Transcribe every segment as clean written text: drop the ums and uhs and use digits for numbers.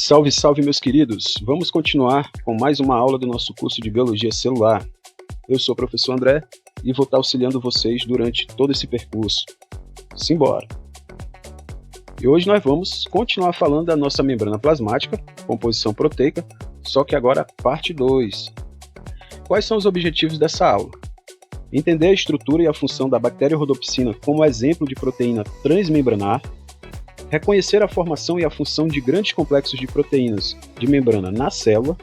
Salve, salve, meus queridos! Vamos continuar com mais uma aula do nosso curso de Biologia Celular. Eu sou o professor André e vou estar auxiliando vocês durante todo esse percurso. Simbora! E hoje nós vamos continuar falando da nossa membrana plasmática, composição proteica, só que agora parte 2. Quais são os objetivos dessa aula? Entender a estrutura e a função da bactéria Rhodopsina como exemplo de proteína transmembranar, reconhecer a formação e a função de grandes complexos de proteínas de membrana na célula,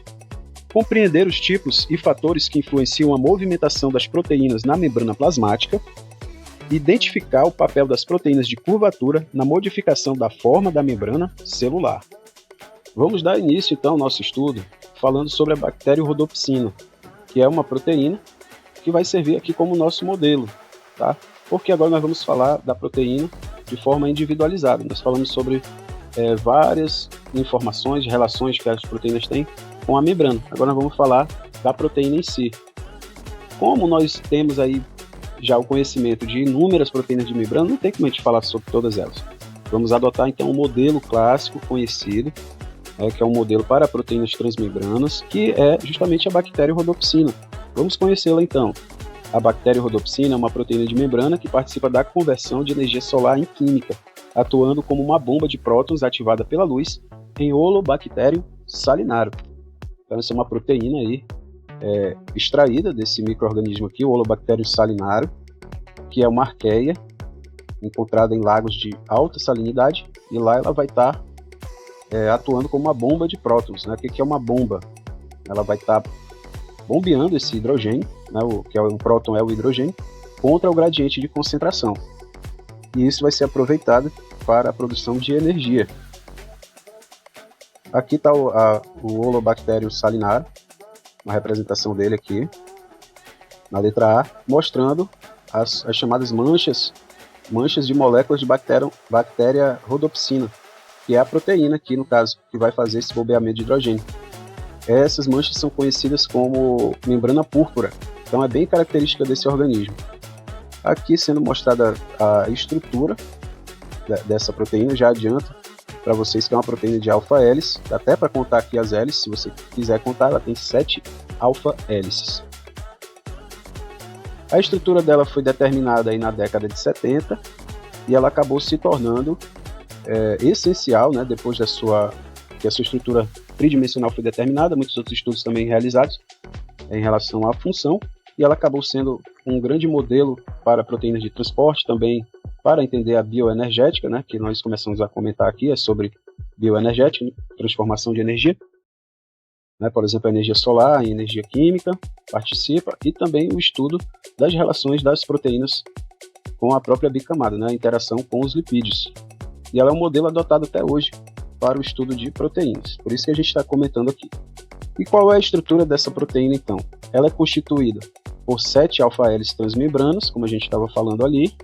compreender os tipos e fatores que influenciam a movimentação das proteínas na membrana plasmática, identificar o papel das proteínas de curvatura na modificação da forma da membrana celular. Vamos dar início então ao nosso estudo falando sobre a bactéria Rhodopsina, que é uma proteína que vai servir aqui como nosso modelo, tá? Porque agora nós vamos falar da proteína de forma individualizada. Nós falamos sobre várias informações, relações que as proteínas têm com a membrana. Agora nós vamos falar da proteína em si. Como nós temos aí já o conhecimento de inúmeras proteínas de membrana, não tem como a gente falar sobre todas elas. Vamos adotar então um modelo clássico conhecido, que é um modelo para proteínas transmembranas, que é justamente a bactéria Rhodopsina. Vamos conhecê-la então. A bactéria Rhodopsina é uma proteína de membrana que participa da conversão de energia solar em química, atuando como uma bomba de prótons ativada pela luz em Holobacterium salinarum. Então essa é uma proteína aí, extraída desse micro-organismo aqui, o Holobacterium salinarum, que é uma arqueia encontrada em lagos de alta salinidade, e lá ela vai estar atuando como uma bomba de prótons. Né? O que é uma bomba? Ela vai estar bombeando esse hidrogênio, né, que é um próton é o hidrogênio, contra o gradiente de concentração. E isso vai ser aproveitado para a produção de energia. Aqui está o Holobacterium salinarum, uma representação dele aqui, na letra A, mostrando as chamadas manchas de moléculas de bactéria Rhodopsina, que é a proteína aqui, no caso, que vai fazer esse bombeamento de hidrogênio. Essas manchas são conhecidas como membrana púrpura, então é bem característica desse organismo. Aqui sendo mostrada a estrutura dessa proteína, já adianto para vocês que é uma proteína de alfa-hélice, dá até para contar aqui as hélices, se você quiser contar, ela tem 7 alfa-hélices. A estrutura dela foi determinada aí na década de 70 e ela acabou se tornando essencial, né, depois que a sua estrutura tridimensional foi determinada, muitos outros estudos também realizados em relação à função, e ela acabou sendo um grande modelo para proteínas de transporte, também para entender a bioenergética, né, que nós começamos a comentar aqui, é sobre bioenergética, transformação de energia, né, por exemplo, a energia solar em energia química, participa, e também o estudo das relações das proteínas com a própria bicamada, né, a interação com os lipídios. E ela é um modelo adotado até hoje para o estudo de proteínas, por isso que a gente está comentando aqui. E qual é a estrutura dessa proteína então? Ela é constituída por 7 alfa-hélices transmembranas, como a gente estava falando ali,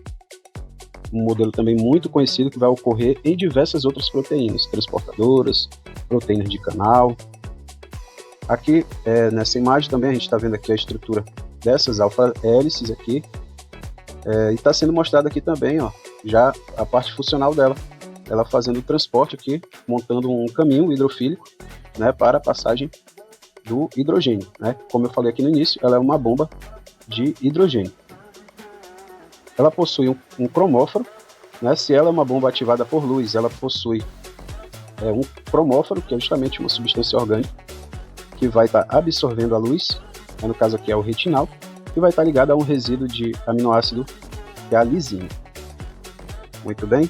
um modelo também muito conhecido que vai ocorrer em diversas outras proteínas, transportadoras, proteínas de canal. Aqui nessa imagem também a gente está vendo aqui a estrutura dessas alfa-hélices aqui, e está sendo mostrada aqui também, ó, já a parte funcional dela. Ela fazendo o transporte aqui, montando um caminho hidrofílico, né, para a passagem do hidrogênio. Né? Como eu falei aqui no início, ela é uma bomba de hidrogênio. Ela possui um cromóforo, né? Se ela é uma bomba ativada por luz, ela possui um cromóforo, que é justamente uma substância orgânica, que vai estar absorvendo a luz, no caso aqui é o retinal, e vai estar ligado a um resíduo de aminoácido, que é a lisina. Muito bem.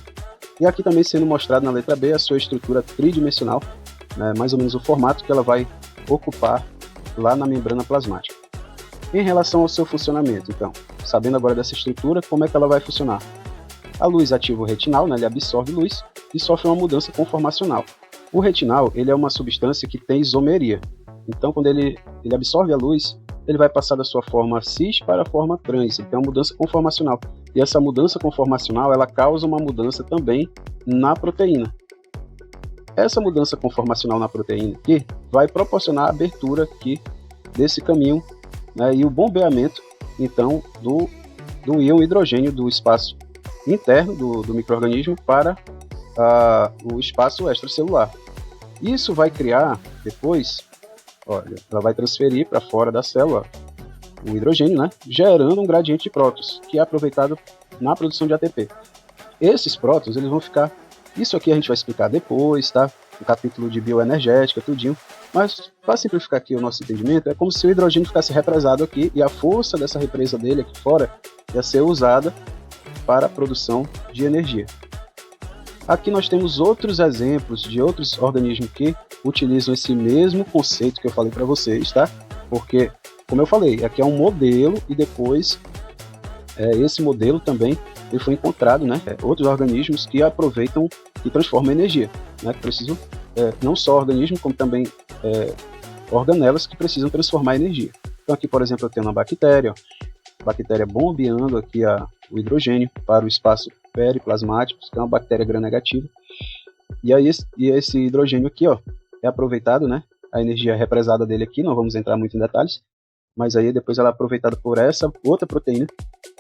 E aqui também sendo mostrado na letra B a sua estrutura tridimensional, né, mais ou menos o formato que ela vai ocupar lá na membrana plasmática. Em relação ao seu funcionamento, então, sabendo agora dessa estrutura, como é que ela vai funcionar? A luz ativa o retinal, né, ele absorve luz e sofre uma mudança conformacional. O retinal ele é uma substância que tem isomeria, então quando ele absorve a luz, ele vai passar da sua forma cis para a forma trans, então é uma mudança conformacional. E essa mudança conformacional, ela causa uma mudança também na proteína. Essa mudança conformacional na proteína aqui vai proporcionar a abertura aqui desse caminho, né, e o bombeamento, então, do íon hidrogênio do espaço interno do micro-organismo para o espaço extracelular. Isso vai criar, depois, olha, ela vai transferir para fora da célula o hidrogênio, né, gerando um gradiente de prótons, que é aproveitado na produção de ATP. Esses prótons, eles vão ficar... Isso aqui a gente vai explicar depois, tá? No capítulo de bioenergética, tudinho. Mas, para simplificar aqui o nosso entendimento, é como se o hidrogênio ficasse represado aqui e a força dessa represa dele aqui fora ia ser usada para a produção de energia. Aqui nós temos outros exemplos de outros organismos que utilizam esse mesmo conceito que eu falei para vocês, tá? Porque, como eu falei, aqui é um modelo e depois esse modelo também ele foi encontrado, né? Outros organismos que aproveitam e transformam energia, né? Que precisam, não só organismos, como também organelas que precisam transformar energia. Então aqui, por exemplo, eu tenho uma bactéria, bactéria bombeando aqui o hidrogênio para o espaço periplasmático, que é uma bactéria gram-negativa. E aí esse hidrogênio aqui, ó, é aproveitado, né? A energia represada dele aqui, não vamos entrar muito em detalhes, mas aí depois ela é aproveitada por essa outra proteína,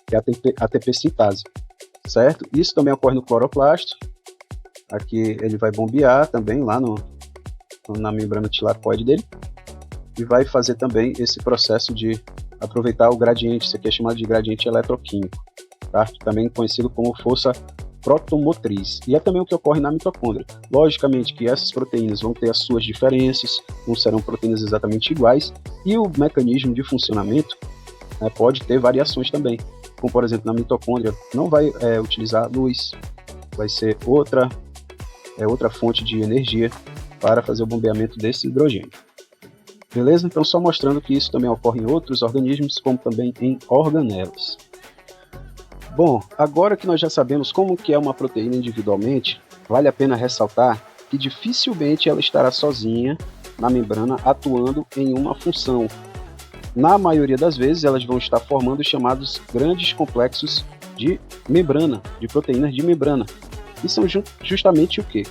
que é a ATP sintase, certo? Isso também ocorre no cloroplasto. Aqui ele vai bombear também lá na membrana tilacoide dele e vai fazer também esse processo de aproveitar o gradiente, isso aqui é chamado de gradiente eletroquímico, tá? Também conhecido como força protomotriz. E é também o que ocorre na mitocôndria. Logicamente que essas proteínas vão ter as suas diferenças, não serão proteínas exatamente iguais, e o mecanismo de funcionamento, né, pode ter variações também. Como, por exemplo, na mitocôndria não vai utilizar luz, vai ser outra fonte de energia para fazer o bombeamento desse hidrogênio. Beleza? Então, só mostrando que isso também ocorre em outros organismos, como também em organelas. Bom, agora que nós já sabemos como que é uma proteína individualmente, vale a pena ressaltar que dificilmente ela estará sozinha na membrana atuando em uma função. Na maioria das vezes, elas vão estar formando os chamados grandes complexos de membrana, de proteínas de membrana. E são justamente o quê?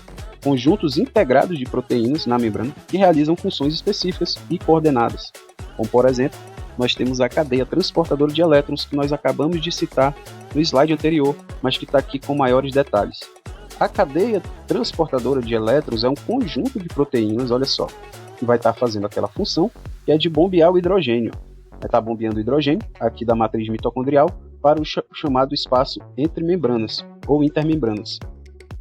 Conjuntos integrados de proteínas na membrana que realizam funções específicas e coordenadas. Como, por exemplo, nós temos a cadeia transportadora de elétrons que nós acabamos de citar no slide anterior, mas que está aqui com maiores detalhes. A cadeia transportadora de elétrons é um conjunto de proteínas, olha só, que vai estar fazendo aquela função que é de bombear o hidrogênio. Vai estar bombeando o hidrogênio aqui da matriz mitocondrial para o chamado espaço entre membranas ou intermembranas.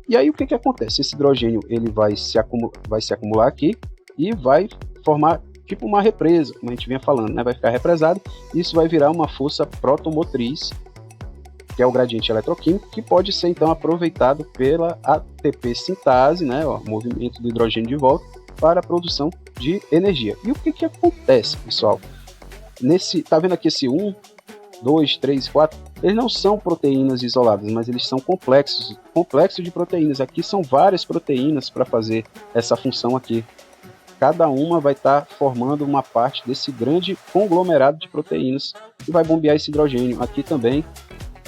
E aí o que acontece? Esse hidrogênio ele vai se acumular aqui e vai formar tipo uma represa, como a gente vinha falando, né? Vai ficar represado e isso vai virar uma força protomotriz, que é o gradiente eletroquímico, que pode ser então aproveitado pela ATP sintase, né? O movimento do hidrogênio de volta, para a produção de energia. E o que acontece, pessoal? Tá vendo aqui esse 1, 2, 3, 4? Eles não são proteínas isoladas, mas eles são complexos de proteínas. Aqui são várias proteínas para fazer essa função aqui. Cada uma vai estar formando uma parte desse grande conglomerado de proteínas e vai bombear esse hidrogênio. Aqui também,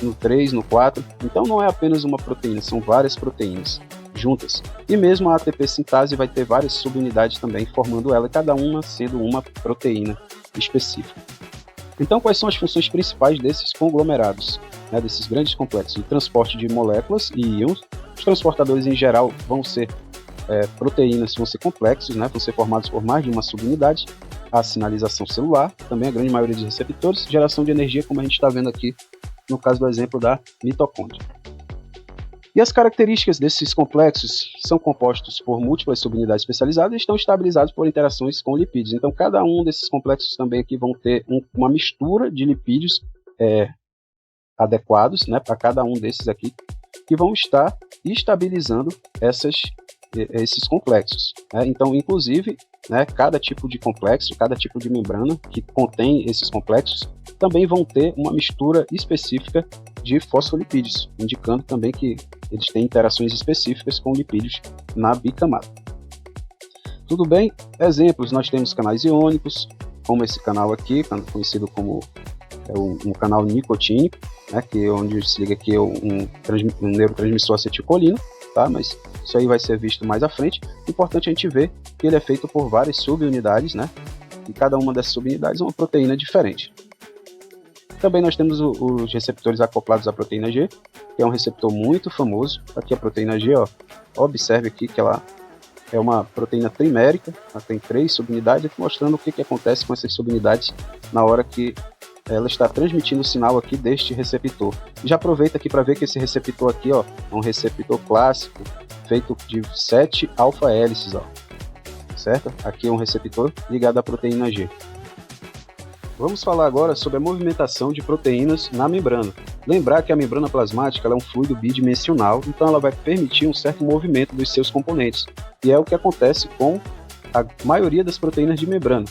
no 3, no 4. Então não é apenas uma proteína, são várias proteínas juntas. E mesmo a ATP sintase vai ter várias subunidades também formando ela, cada uma sendo uma proteína específica. Então, quais são as funções principais desses conglomerados, né, desses grandes complexos? O transporte de moléculas e íons. Os transportadores, em geral, vão ser proteínas, vão ser complexos, né, vão ser formados por mais de uma subunidade. A sinalização celular, também a grande maioria dos receptores. Geração de energia, como a gente está vendo aqui no caso do exemplo da mitocôndria. E as características desses complexos são compostos por múltiplas subunidades especializadas e estão estabilizados por interações com lipídios. Então, cada um desses complexos também aqui vão ter uma mistura de lipídios adequados, né, para cada um desses aqui, que vão estar estabilizando esses complexos. Né? Então, inclusive, né, cada tipo de complexo, cada tipo de membrana que contém esses complexos, também vão ter uma mistura específica de fosfolipídios, indicando também que eles têm interações específicas com lipídios na bicamada. Tudo bem? Exemplos, nós temos canais iônicos, como esse canal aqui, conhecido como um canal nicotínico, né, que é onde se liga aqui um neurotransmissor acetilcolina, tá? Mas isso aí vai ser visto mais à frente. Importante a gente ver que ele é feito por várias subunidades, né? E cada uma dessas subunidades é uma proteína diferente. Também nós temos os receptores acoplados à proteína G, que é um receptor muito famoso. Aqui a proteína G, ó, observe aqui que ela é uma proteína trimérica, ela tem 3 subunidades, mostrando o que acontece com essas subunidades na hora que ela está transmitindo o sinal aqui deste receptor. Já aproveita aqui para ver que esse receptor aqui, ó, é um receptor clássico, feito de 7 alfa-hélices, ó, certo? Aqui é um receptor ligado à proteína G. Vamos falar agora sobre a movimentação de proteínas na membrana. Lembrar que a membrana plasmática ela é um fluido bidimensional, então ela vai permitir um certo movimento dos seus componentes, e é o que acontece com a maioria das proteínas de membrana.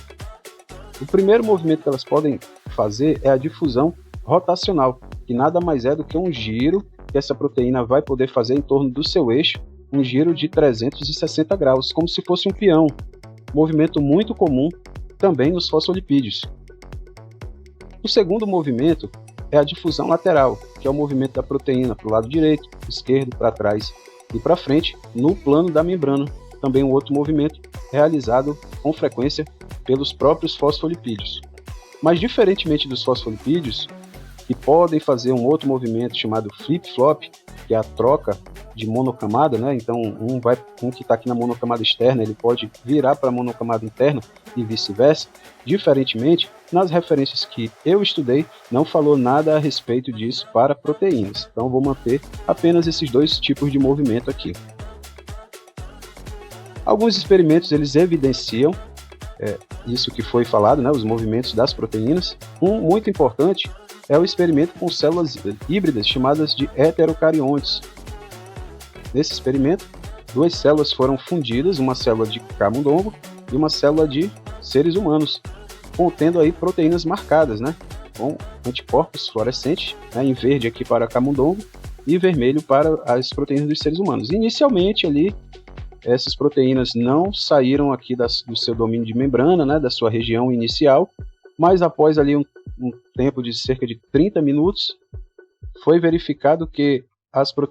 O primeiro movimento que elas podem fazer é a difusão rotacional, que nada mais é do que um giro que essa proteína vai poder fazer em torno do seu eixo, um giro de 360 graus, como se fosse um peão, movimento muito comum também nos fosfolipídios. O segundo movimento é a difusão lateral, que é o movimento da proteína para o lado direito, esquerdo, para trás e para frente, no plano da membrana. Também um outro movimento realizado com frequência pelos próprios fosfolipídios. Mas diferentemente dos fosfolipídios, que podem fazer um outro movimento chamado flip-flop, que é a troca de monocamada, né? Então um que está aqui na monocamada externa, ele pode virar para a monocamada interna e vice-versa. Diferentemente, nas referências que eu estudei, não falou nada a respeito disso para proteínas. Então vou manter apenas esses 2 tipos de movimento aqui. Alguns experimentos eles evidenciam isso que foi falado, né, os movimentos das proteínas. Um muito importante é o experimento com células híbridas chamadas de heterocariontes. Nesse experimento, 2 células foram fundidas, uma célula de camundongo e uma célula de seres humanos, contendo aí proteínas marcadas, né, com anticorpos fluorescentes, né, em verde aqui para camundongo e vermelho para as proteínas dos seres humanos. Inicialmente ali, essas proteínas não saíram aqui do seu domínio de membrana, né, da sua região inicial, mas após ali um tempo de cerca de 30 minutos, foi verificado que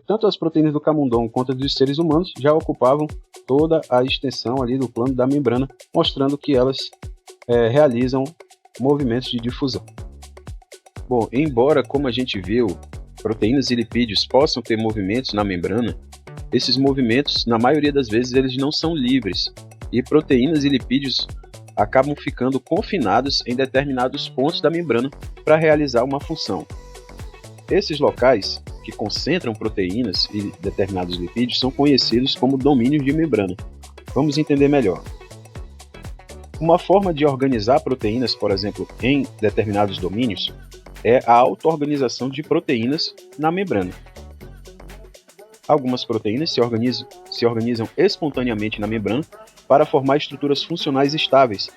tanto as proteínas do camundongo quanto as dos seres humanos já ocupavam toda a extensão ali do plano da membrana, mostrando que elas realizam movimentos de difusão. Bom, embora, como a gente viu, proteínas e lipídios possam ter movimentos na membrana, esses movimentos, na maioria das vezes, eles não são livres, e proteínas e lipídios acabam ficando confinados em determinados pontos da membrana para realizar uma função. Esses locais que concentram proteínas e determinados lipídios são conhecidos como domínios de membrana. Vamos entender melhor. Uma forma de organizar proteínas, por exemplo, em determinados domínios, é a auto-organização de proteínas na membrana. Algumas proteínas se organizam espontaneamente na membrana para formar estruturas funcionais estáveis,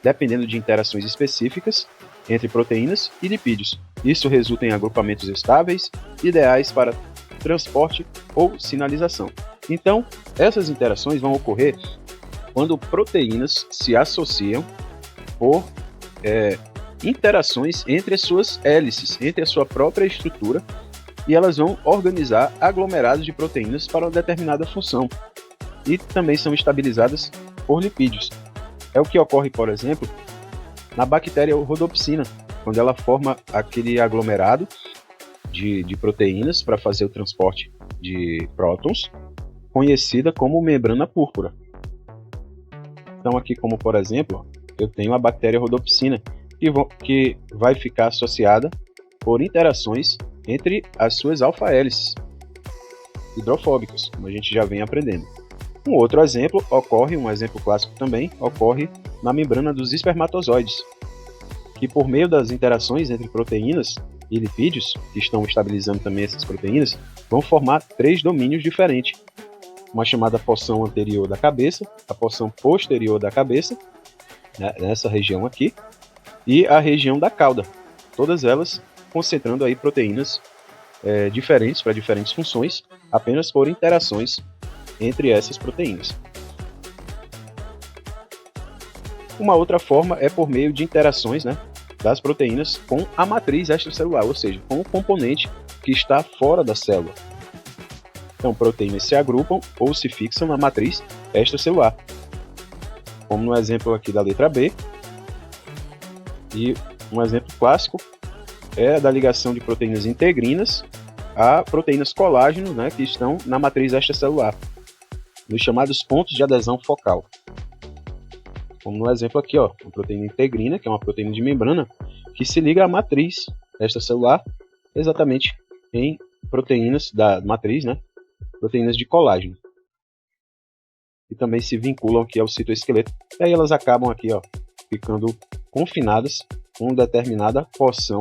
dependendo de interações específicas entre proteínas e lipídios. Isso resulta em agrupamentos estáveis, ideais para transporte ou sinalização. Então, essas interações vão ocorrer quando proteínas se associam por interações entre as suas hélices, entre a sua própria estrutura, e elas vão organizar aglomerados de proteínas para uma determinada função, e também são estabilizadas por lipídios. É o que ocorre, por exemplo, na bactéria Rhodopsina, quando ela forma aquele aglomerado de proteínas para fazer o transporte de prótons, conhecida como membrana púrpura. Então aqui, como por exemplo, eu tenho a bactéria Rhodopsina, que vai ficar associada por interações entre as suas alfa-hélices hidrofóbicas, como a gente já vem aprendendo. Um outro exemplo um exemplo clássico também, ocorre na membrana dos espermatozoides, que por meio das interações entre proteínas e lipídios, que estão estabilizando também essas proteínas, vão formar 3 domínios diferentes. Uma chamada porção anterior da cabeça, a porção posterior da cabeça, né, nessa região aqui, e a região da cauda. Todas elas concentrando aí proteínas diferentes para diferentes funções, apenas por interações entre essas proteínas. Uma outra forma é por meio de interações, né, das proteínas com a matriz extracelular, ou seja, com o componente que está fora da célula. Então, proteínas se agrupam ou se fixam na matriz extracelular, como no exemplo aqui da letra B. E um exemplo clássico é da ligação de proteínas integrinas a proteínas colágeno, né, que estão na matriz extracelular. nos chamados pontos de adesão focal. Como no exemplo aqui, ó, a proteína integrina, que é uma proteína de membrana, que se liga à matriz extracelular, exatamente em proteínas da matriz, né? Proteínas de colágeno. E também se vinculam aqui ao citoesqueleto, e aí elas acabam aqui, ó, ficando confinadas com determinada porção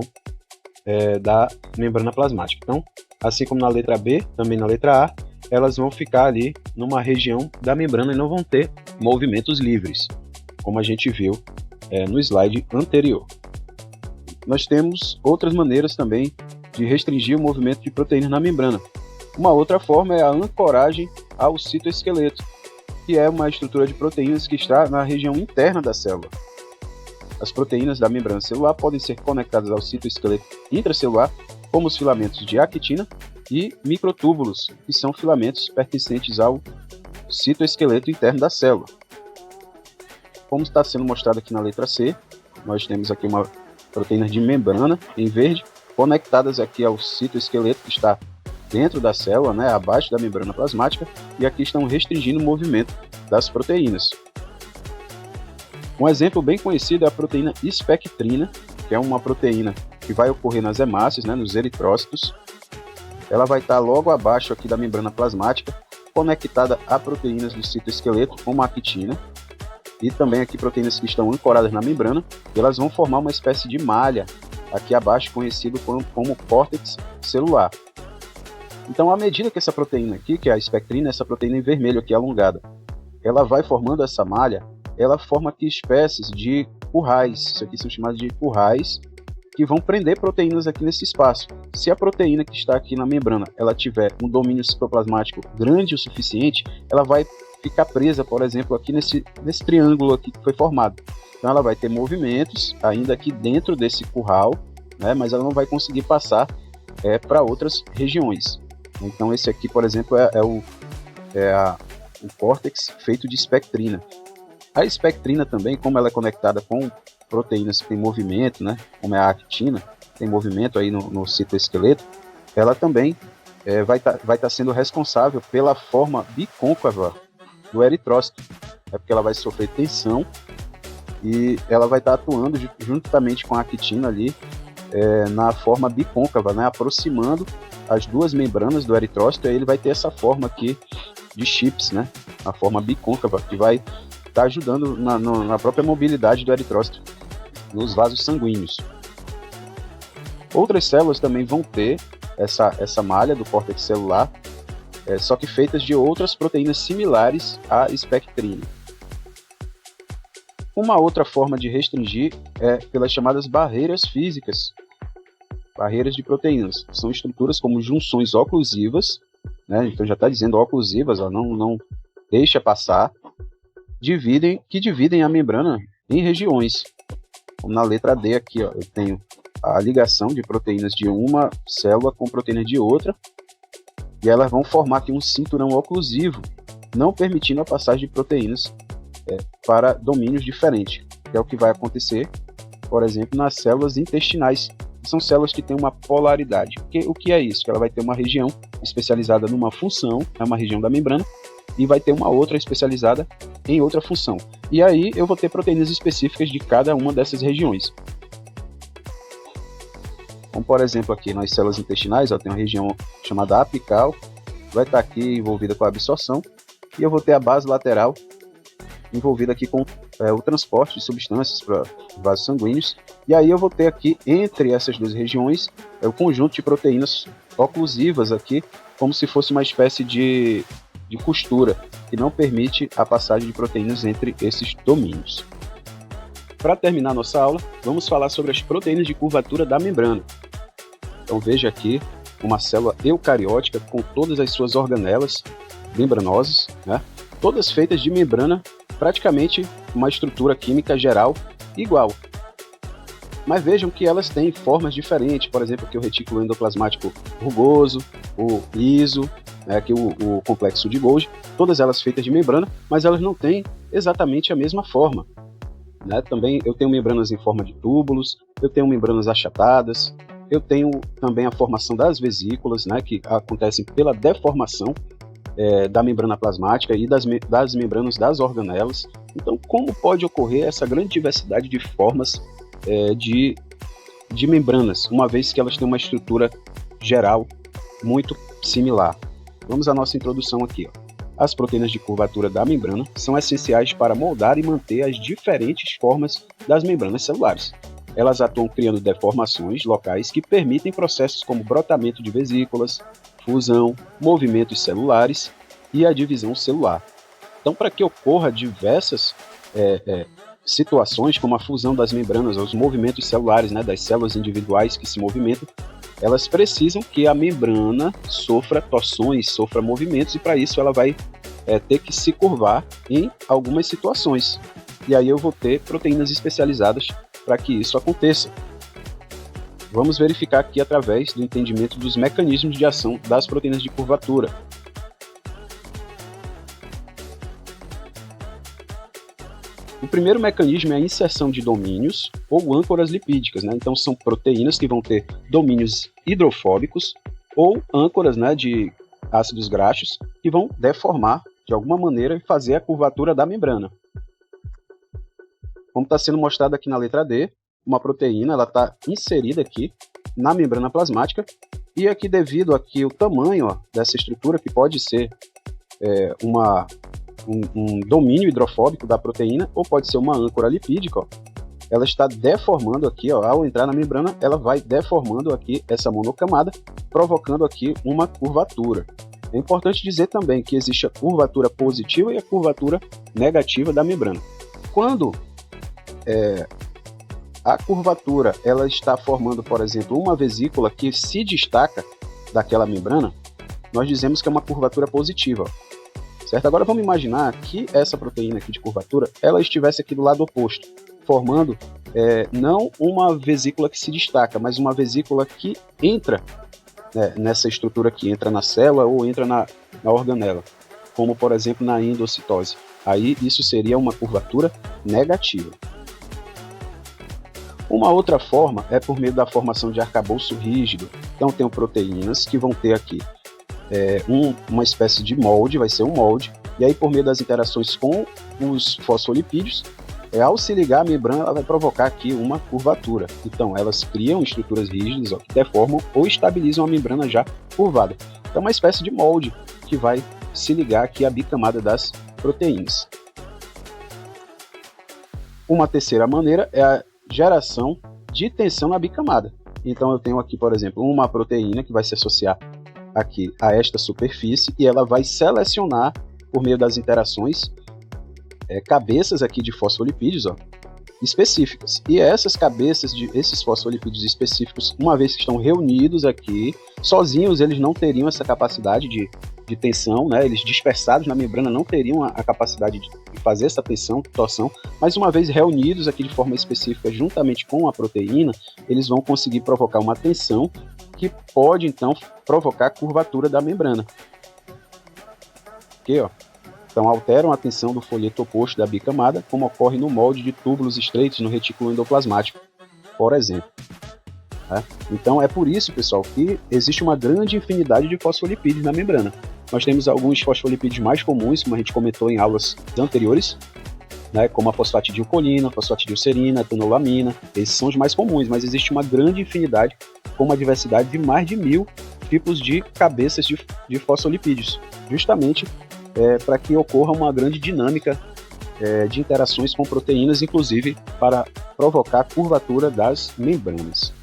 da membrana plasmática. Então, assim como na letra B, também na letra A, elas vão ficar ali numa região da membrana e não vão ter movimentos livres, como a gente viu no slide anterior. Nós temos outras maneiras também de restringir o movimento de proteínas na membrana. Uma outra forma é a ancoragem ao citoesqueleto, que é uma estrutura de proteínas que está na região interna da célula. As proteínas da membrana celular podem ser conectadas ao citoesqueleto intracelular, como os filamentos de actina e microtúbulos, que são filamentos pertencentes ao citoesqueleto interno da célula. Como está sendo mostrado aqui na letra C, nós temos aqui uma proteína de membrana em verde, conectadas aqui ao citoesqueleto que está dentro da célula, né, abaixo da membrana plasmática, e aqui estão restringindo o movimento das proteínas. Um exemplo bem conhecido é a proteína espectrina, que é uma proteína que vai ocorrer nas hemácias, né, nos eritrócitos. Ela vai estar logo abaixo aqui da membrana plasmática, conectada a proteínas do citoesqueleto, como a actina, e também aqui proteínas que estão ancoradas na membrana, e elas vão formar uma espécie de malha aqui abaixo, conhecido como córtex celular. Então, à medida que essa proteína aqui, que é a espectrina, essa proteína em vermelho aqui alongada, ela vai formando essa malha, ela forma aqui espécies de currais, isso aqui são chamados de currais, que vão prender proteínas aqui nesse espaço. Se a proteína que está aqui na membrana, ela tiver um domínio citoplasmático grande o suficiente, ela vai ficar presa, por exemplo, aqui nesse triângulo aqui que foi formado. Então ela vai ter movimentos ainda aqui dentro desse curral, né, mas ela não vai conseguir passar para outras regiões. Então esse aqui, por exemplo, é o córtex feito de espectrina. A espectrina também, como ela é conectada com proteínas que têm movimento, né, como é a actina, tem movimento aí no citoesqueleto, ela também vai tá sendo responsável pela forma bicôncava do eritrócito. É porque ela vai sofrer tensão e ela vai estar atuando juntamente com a actina ali na forma bicôncava, né, aproximando as duas membranas do eritrócito, e aí ele vai ter essa forma aqui de chips, né, a forma bicôncava, que vai estar ajudando na própria mobilidade do eritrócito nos vasos sanguíneos. Outras células também vão ter essa malha do córtex celular, só que feitas de outras proteínas similares à espectrina. Uma outra forma de restringir é pelas chamadas barreiras físicas, barreiras de proteínas. São estruturas como junções oclusivas, né? Então já está dizendo oclusivas, ó, não deixa passar, que dividem a membrana em regiões. Como na letra D aqui, ó, eu tenho a ligação de proteínas de uma célula com proteínas de outra, e elas vão formar aqui um cinturão oclusivo, não permitindo a passagem de proteínas para domínios diferentes, que é o que vai acontecer, por exemplo, nas células intestinais. São células que têm uma polaridade. O que é isso? Que ela vai ter uma região especializada numa função, é uma região da membrana, e vai ter uma outra especializada em outra função. E aí eu vou ter proteínas específicas de cada uma dessas regiões. Como por exemplo aqui nas células intestinais, eu tenho uma região chamada apical, vai estar aqui envolvida com a absorção, e eu vou ter a base lateral envolvida aqui com o transporte de substâncias para vasos sanguíneos, e aí eu vou ter aqui entre essas duas regiões o conjunto de proteínas oclusivas aqui, como se fosse uma espécie de costura, que não permite a passagem de proteínas entre esses domínios. Para terminar nossa aula, vamos falar sobre as proteínas de curvatura da membrana. Então veja aqui uma célula eucariótica com todas as suas organelas membranosas, né? Todas feitas de membrana, praticamente uma estrutura química geral igual. Mas vejam que elas têm formas diferentes, por exemplo, aqui o retículo endoplasmático rugoso, o liso, aqui o complexo de Golgi, todas elas feitas de membrana, mas elas não têm exatamente a mesma forma. Né? Também eu tenho membranas em forma de túbulos, eu tenho membranas achatadas, eu tenho também a formação das vesículas, né, que acontecem pela deformação da membrana plasmática e das membranas das organelas. Então, como pode ocorrer essa grande diversidade de formas de membranas, uma vez que elas têm uma estrutura geral muito similar? Vamos à nossa introdução aqui. As proteínas de curvatura da membrana são essenciais para moldar e manter as diferentes formas das membranas celulares. Elas atuam criando deformações locais que permitem processos como brotamento de vesículas, fusão, movimentos celulares e a divisão celular. Então, para que ocorra diversas situações, como a fusão das membranas, os movimentos celulares, né, das células individuais que se movimentam, elas precisam que a membrana sofra torções, sofra movimentos, e para isso ela vai ter que se curvar em algumas situações. E aí eu vou ter proteínas especializadas para que isso aconteça. Vamos verificar aqui através do entendimento dos mecanismos de ação das proteínas de curvatura. O primeiro mecanismo é a inserção de domínios ou âncoras lipídicas, né? Então são proteínas que vão ter domínios hidrofóbicos ou âncoras, né, de ácidos graxos que vão deformar de alguma maneira e fazer a curvatura da membrana. Como está sendo mostrado aqui na letra D, uma proteína está inserida aqui na membrana plasmática, e aqui, devido aqui o tamanho dessa estrutura, que pode ser um domínio hidrofóbico da proteína, ou pode ser uma âncora lipídica, ela está deformando aqui, ao entrar na membrana, ela vai deformando aqui essa monocamada, provocando aqui uma curvatura. É importante dizer também que existe a curvatura positiva e a curvatura negativa da membrana. Quando a curvatura ela está formando, por exemplo, uma vesícula que se destaca daquela membrana, nós dizemos que é uma curvatura positiva. Certo? Agora vamos imaginar que essa proteína aqui de curvatura ela estivesse aqui do lado oposto, formando não uma vesícula que se destaca, mas uma vesícula que entra nessa estrutura aqui, entra na célula ou entra na organela, como por exemplo na endocitose. Aí isso seria uma curvatura negativa. Uma outra forma é por meio da formação de arcabouço rígido. Então tem proteínas que vão ter aqui uma espécie de molde, vai ser um molde, e aí por meio das interações com os fosfolipídios, ao se ligar a membrana, ela vai provocar aqui uma curvatura. Então elas criam estruturas rígidas que deformam ou estabilizam a membrana já curvada. Então é uma espécie de molde que vai se ligar aqui à bicamada das proteínas. Uma terceira maneira é a geração de tensão na bicamada. Então eu tenho aqui, por exemplo, uma proteína que vai se associar aqui a esta superfície, e ela vai selecionar, por meio das interações, cabeças aqui de fosfolipídios específicas. E essas cabeças esses fosfolipídios específicos, uma vez que estão reunidos aqui, sozinhos eles não teriam essa capacidade de tensão, né? Eles dispersados na membrana não teriam a capacidade de fazer essa tensão, torção, mas uma vez reunidos aqui de forma específica juntamente com a proteína, eles vão conseguir provocar uma tensão que pode então provocar a curvatura da membrana. Aqui, Então alteram a tensão do folheto oposto da bicamada, como ocorre no molde de túbulos estreitos no retículo endoplasmático, por exemplo. Então é por isso, pessoal, que existe uma grande infinidade de fosfolipídios na membrana. Nós temos alguns fosfolipídios mais comuns, como a gente comentou em aulas anteriores, como a fosfatidilcolina, fosfatidilserina, etanolamina. Esses são os mais comuns, mas existe uma grande infinidade, com uma diversidade de mais de 1000 tipos de cabeças de fosfolipídios, justamente para que ocorra uma grande dinâmica de interações com proteínas, inclusive para provocar a curvatura das membranas.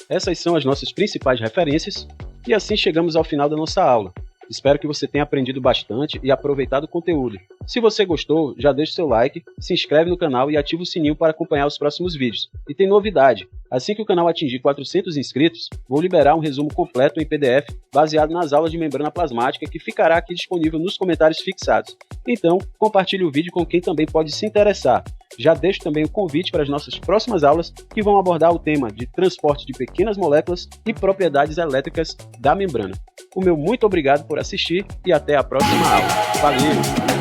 Essas são as nossas principais referências, e assim chegamos ao final da nossa aula. Espero que você tenha aprendido bastante e aproveitado o conteúdo. Se você gostou, já deixa o seu like, se inscreve no canal e ativa o sininho para acompanhar os próximos vídeos. E tem novidade, assim que o canal atingir 400 inscritos, vou liberar um resumo completo em PDF baseado nas aulas de membrana plasmática, que ficará aqui disponível nos comentários fixados. Então, compartilhe o vídeo com quem também pode se interessar. Já deixo também o convite para as nossas próximas aulas, que vão abordar o tema de transporte de pequenas moléculas e propriedades elétricas da membrana. O meu muito obrigado por assistir e até a próxima aula. Valeu!